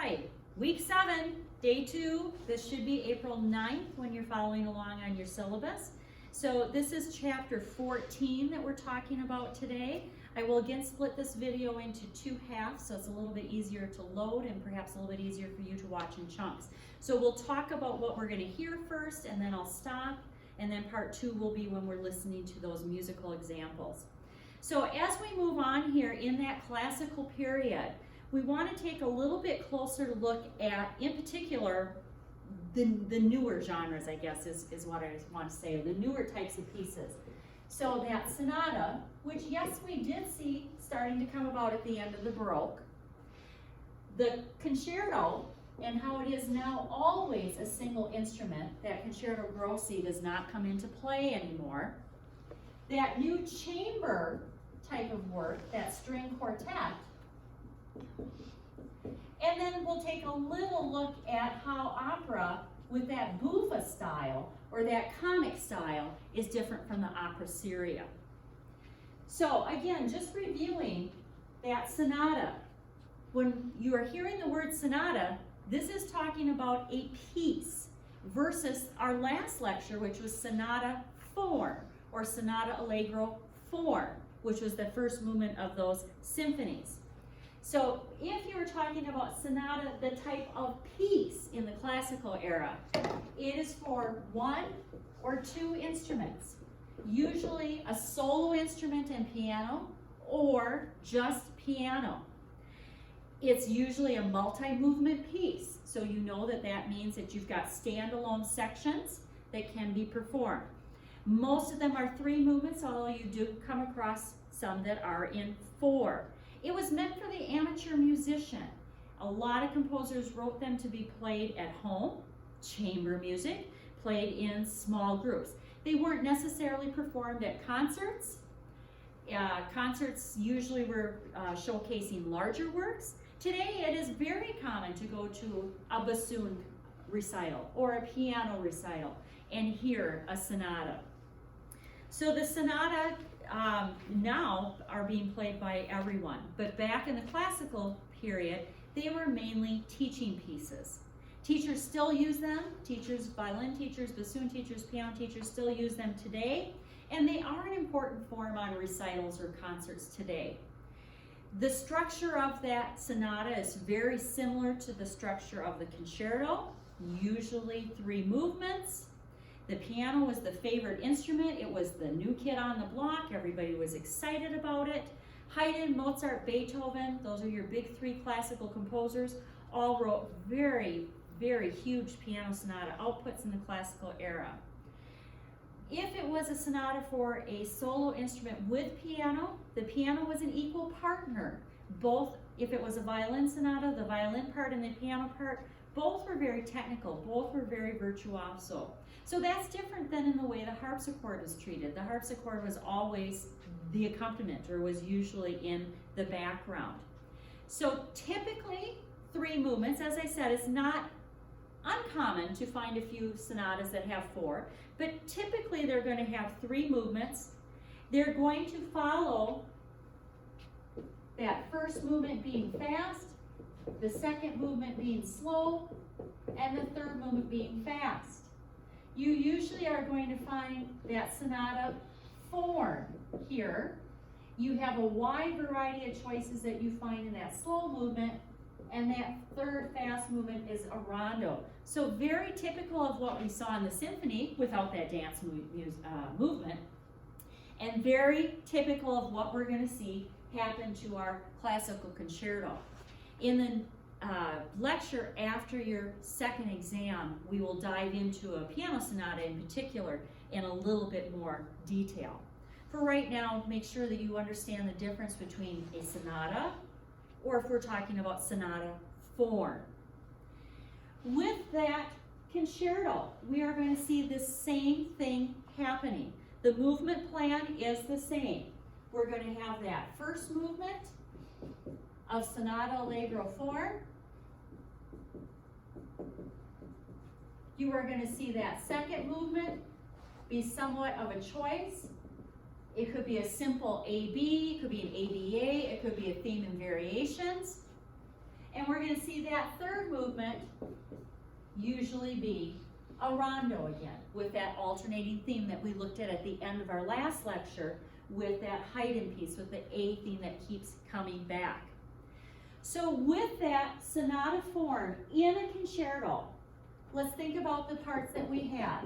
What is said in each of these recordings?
right, week 7, day 2. This should be April 9th when you're following along on your syllabus. So this is chapter 14 that we're talking about today. I will again split this video into 2 halves so it's a little bit easier to load and perhaps a little bit easier for you to watch in chunks. So we'll talk about what we're going to hear first, and then I'll stop, and then part 2 will be when we're listening to those musical examples. So as we move on here in that classical period, we want to take a little bit closer look at, in particular, the newer genres, I guess is what I want to say, the newer types of pieces. So that sonata, which yes, we did see starting to come about at the end of the Baroque, the concerto, and how it is now always a single instrument, that concerto grossi does not come into play anymore. That new chamber type of work, that string quartet, and then we'll take a little look at how opera with that buffa style or that comic style is different from the opera seria. So again, just reviewing that sonata. When you are hearing the word sonata, this is talking about a piece versus our last lecture, which was sonata form or sonata allegro form, which was the first movement of those symphonies. So if you were talking about sonata, the type of piece in the classical era, it is for 1 or 2 instruments, usually a solo instrument and piano or just piano. It's usually a multi-movement piece, so you know that that means that you've got standalone sections that can be performed. Most of them are 3 movements, although you do come across some that are in 4. It was meant for the amateur musician. A lot of composers wrote them to be played at home, chamber music, played in small groups. They weren't necessarily performed at concerts. Concerts usually were showcasing larger works. Today it is very common to go to a bassoon recital or a piano recital and hear a sonata. So the sonata now are being played by everyone, but back in the classical period, they were mainly teaching pieces. Teachers still use them. Teachers, violin teachers, bassoon teachers, piano teachers still use them today, and they are an important form on recitals or concerts today. The structure of that sonata is very similar to the structure of the concerto, usually 3 movements. The piano was the favorite instrument. It was the new kid on the block. Everybody was excited about it. Haydn, Mozart, Beethoven, those are your big 3 classical composers, all wrote very, very huge piano sonata outputs in the classical era. If it was a sonata for a solo instrument with piano, the piano was an equal partner. Both, if it was a violin sonata, the violin part and the piano part, both were very technical, both were very virtuoso. So that's different than in the way the harpsichord was treated. The harpsichord was always the accompaniment, or was usually in the background. So typically 3 movements. As I said, it's not uncommon to find a few sonatas that have 4, but typically they're going to have 3 movements. They're going to follow that first movement being fast, the second movement being slow, and the third movement being fast. You usually are going to find that sonata form here. You have a wide variety of choices that you find in that slow movement, and that third fast movement is a rondo. So very typical of what we saw in the symphony without that dance movement, and very typical of what we're going to see happen to our classical concerto. In the lecture after your second exam, we will dive into a piano sonata in particular in a little bit more detail. For right now, make sure that you understand the difference between a sonata, or if we're talking about sonata form. With that concerto, we are going to see the same thing happening. The movement plan is the same. We're going to have that first movement of sonata allegro form. You are going to see that second movement be somewhat of a choice. It could be a simple AB, it could be an ABA, it could be a theme and variations. And we're going to see that third movement usually be a rondo again, with that alternating theme that we looked at the end of our last lecture, with that Haydn piece, with the A theme that keeps coming back. So with that sonata form in a concerto, let's think about the parts that we had.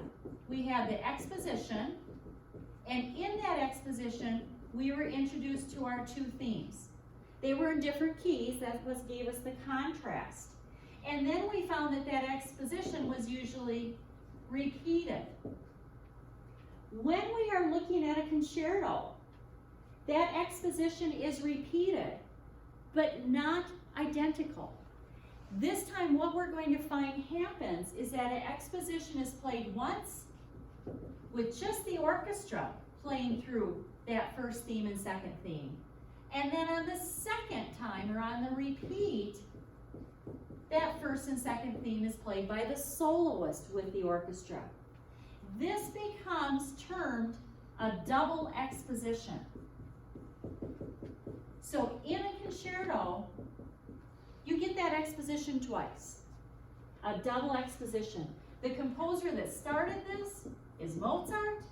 We had the exposition, and in that exposition, we were introduced to our two themes. They were in different keys, that gave us the contrast. And then we found that that exposition was usually repeated. When we are looking at a concerto, that exposition is repeated, but not identical. This time what we're going to find happens is that an exposition is played once with just the orchestra playing through that first theme and second theme. And then on the second time, or on the repeat, that first and second theme is played by the soloist with the orchestra. This becomes termed a double exposition. So in a concerto, you get that exposition twice, a double exposition. The composer that started this is Mozart.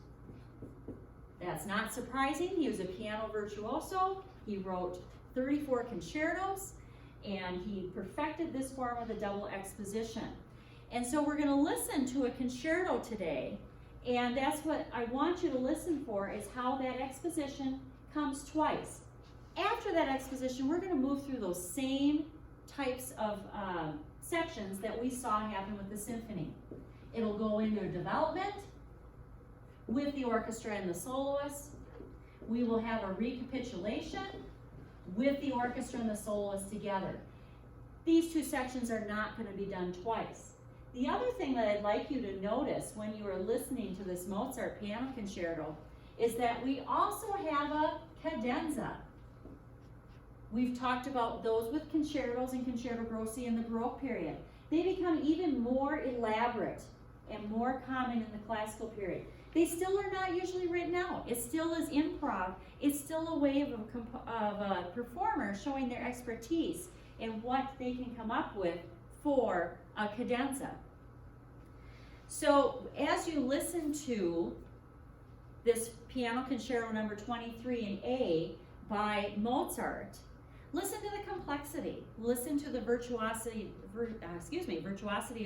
That's not surprising. He was a piano virtuoso. He wrote 34 concertos, and he perfected this form of the double exposition. And so we're going to listen to a concerto today, and that's what I want you to listen for, is how that exposition comes twice. After that exposition, we're going to move through those same types of sections that we saw happen with the symphony. It'll go into a development with the orchestra and the soloist. We will have a recapitulation with the orchestra and the soloist together. These two sections are not going to be done twice. The other thing that I'd like you to notice when you are listening to this Mozart piano concerto is that we also have a cadenza. We've talked about those with concertos and concerto grossi in the Baroque period. They become even more elaborate and more common in the classical period. They still are not usually written out. It still is improv. It's still a way of a performer showing their expertise in what they can come up with for a cadenza. So as you listen to this piano concerto number 23 in A by Mozart, listen to the complexity. Listen to the virtuosity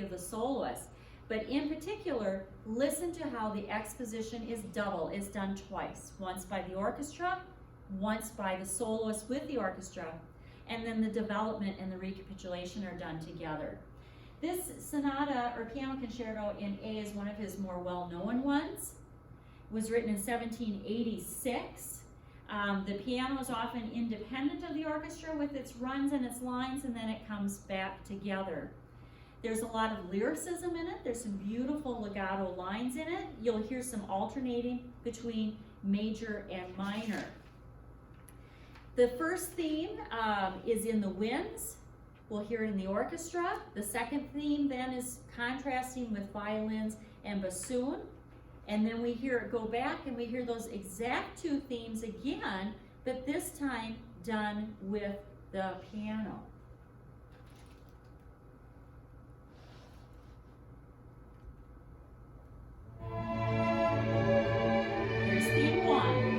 of the soloist. But in particular, listen to how the exposition is done twice. Once by the orchestra, once by the soloist with the orchestra, and then the development and the recapitulation are done together. This sonata or piano concerto in A is one of his more well-known ones. It was written in 1786. The piano is often independent of the orchestra with its runs and its lines, and then it comes back together. There's a lot of lyricism in it. There's some beautiful legato lines in it. You'll hear some alternating between major and minor. The first theme is in the winds. We'll hear it in the orchestra. The second theme then is contrasting with violins and bassoon. And then we hear it go back and we hear those exact two themes again, but this time done with the piano. Here's theme one.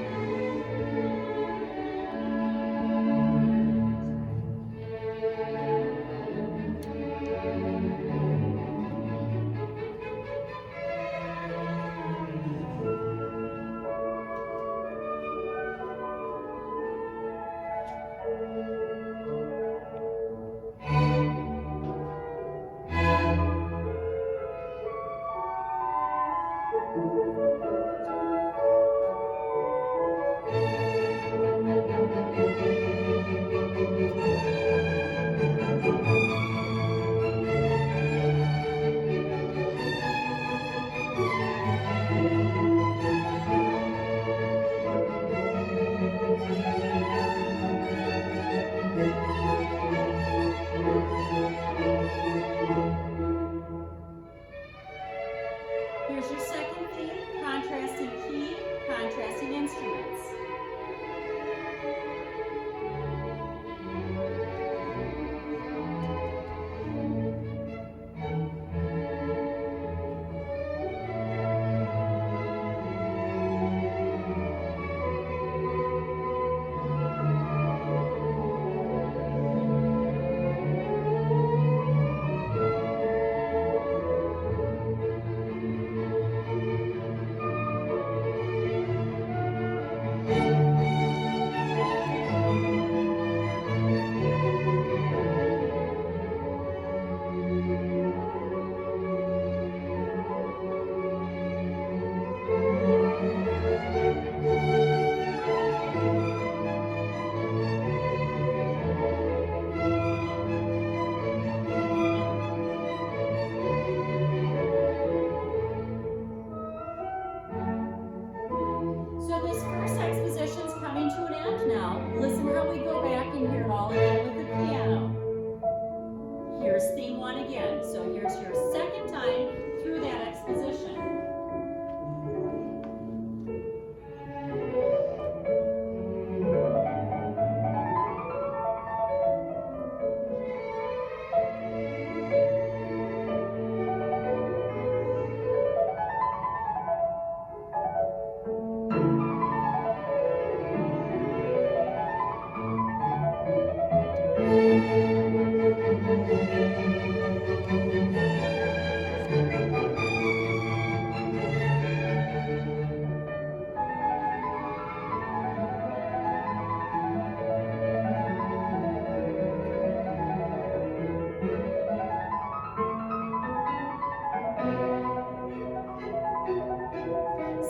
there's theme 1 again. So here's your second time through that exposition.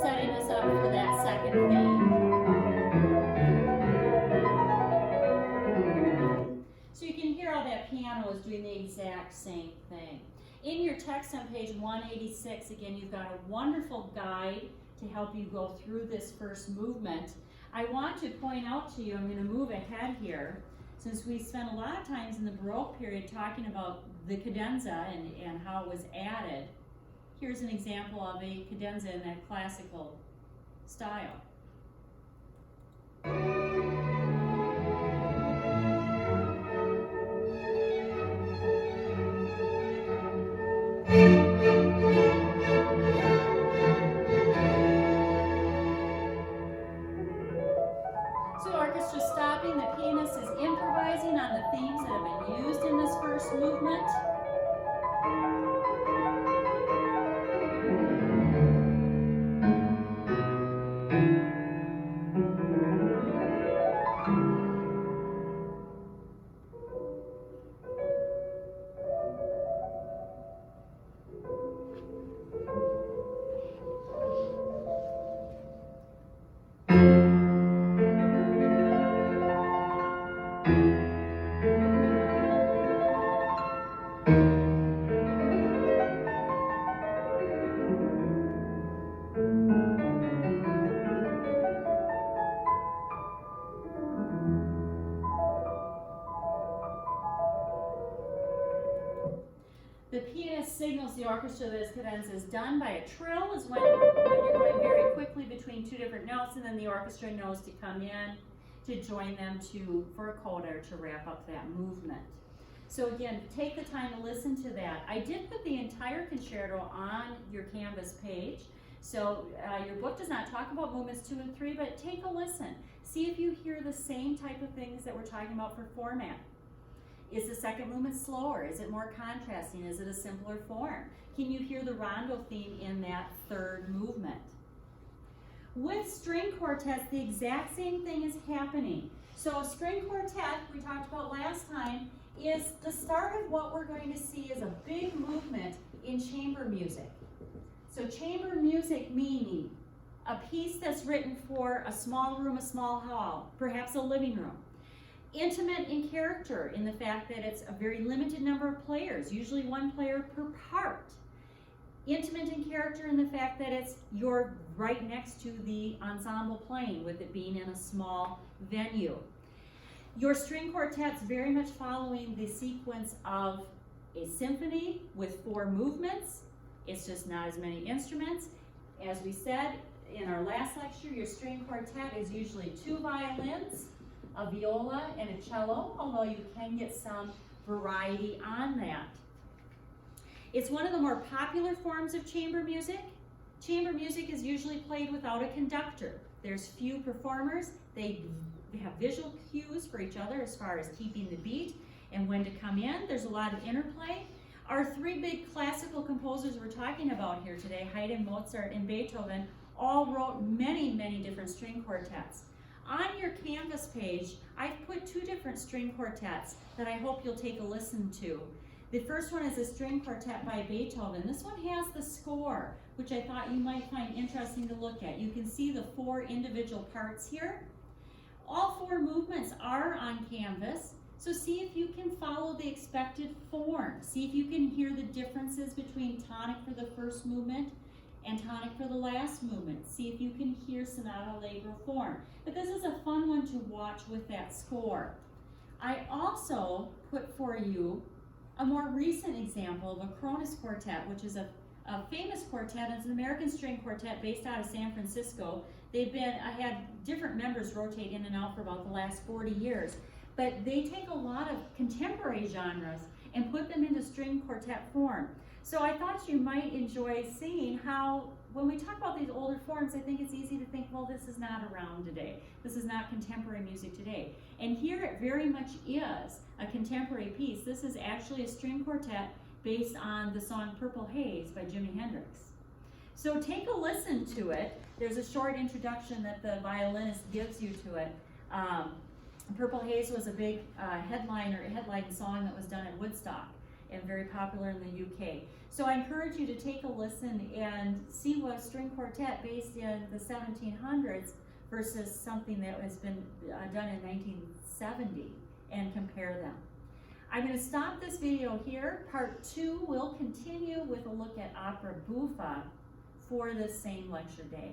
Setting us up for that second theme. So you can hear how that piano is doing the exact same thing. In your text on page 186, again, you've got a wonderful guide to help you go through this first movement. I want to point out to you, I'm going to move ahead here, since we spent a lot of times in the Baroque period talking about the cadenza and how it was added. Here's an example of a cadenza in that classical style. So orchestra stopping, the pianist is improvising on the themes that have been used in this first movement. The pianist signals the orchestra that his cadenza is done by a trill, is when you're going very quickly between two different notes, and then the orchestra knows to come in to join them for a coda to wrap up that movement. So again, take the time to listen to that. I did put the entire concerto on your Canvas page. So your book does not talk about movements 2 and 3, but take a listen. See if you hear the same type of things that we're talking about for format. Is the second movement slower? Is it more contrasting? Is it a simpler form? Can you hear the rondo theme in that third movement? With string quartets, the exact same thing is happening. So a string quartet, we talked about last time, is the start of what we're going to see as a big movement in chamber music. So chamber music meaning a piece that's written for a small room, a small hall, perhaps a living room. Intimate in character in the fact that it's a very limited number of players, usually one player per part. Intimate in character in the fact that you're right next to the ensemble playing, with it being in a small venue. Your string quartet's very much following the sequence of a symphony with 4 movements. It's just not as many instruments. As we said in our last lecture, your string quartet is usually 2 violins, a viola, and a cello, although you can get some variety on that. It's one of the more popular forms of chamber music. Chamber music is usually played without a conductor. There's few performers. They have visual cues for each other as far as keeping the beat and when to come in. There's a lot of interplay. Our 3 big classical composers we're talking about here today, Haydn, Mozart, and Beethoven, all wrote many, many different string quartets. On your Canvas page, I've put 2 different string quartets that I hope you'll take a listen to. The first one is a string quartet by Beethoven. This one has the score, which I thought you might find interesting to look at. You can see the 4 individual parts here. All 4 movements are on Canvas, so see if you can follow the expected form. See if you can hear the differences between tonic for the first movement and tonic for the last movement. See if you can hear sonata allegro form. But this is a fun one to watch with that score. I also put for you a more recent example of a Kronos quartet, which is a famous quartet. It's an American string quartet based out of San Francisco. I had different members rotate in and out for about the last 40 years. But they take a lot of contemporary genres and put them into string quartet form. So I thought you might enjoy seeing how, when we talk about these older forms, I think it's easy to think, well, this is not around today. This is not contemporary music today. And here it very much is a contemporary piece. This is actually a string quartet based on the song Purple Haze by Jimi Hendrix. So take a listen to it. There's a short introduction that the violinist gives you to it. Purple Haze was a big headline song that was done at Woodstock and very popular in the UK. So I encourage you to take a listen and see what a string quartet based in the 1700s versus something that has been done in 1970 and compare them. I'm going to stop this video here. Part 2 will continue with a look at opera buffa for this same lecture day.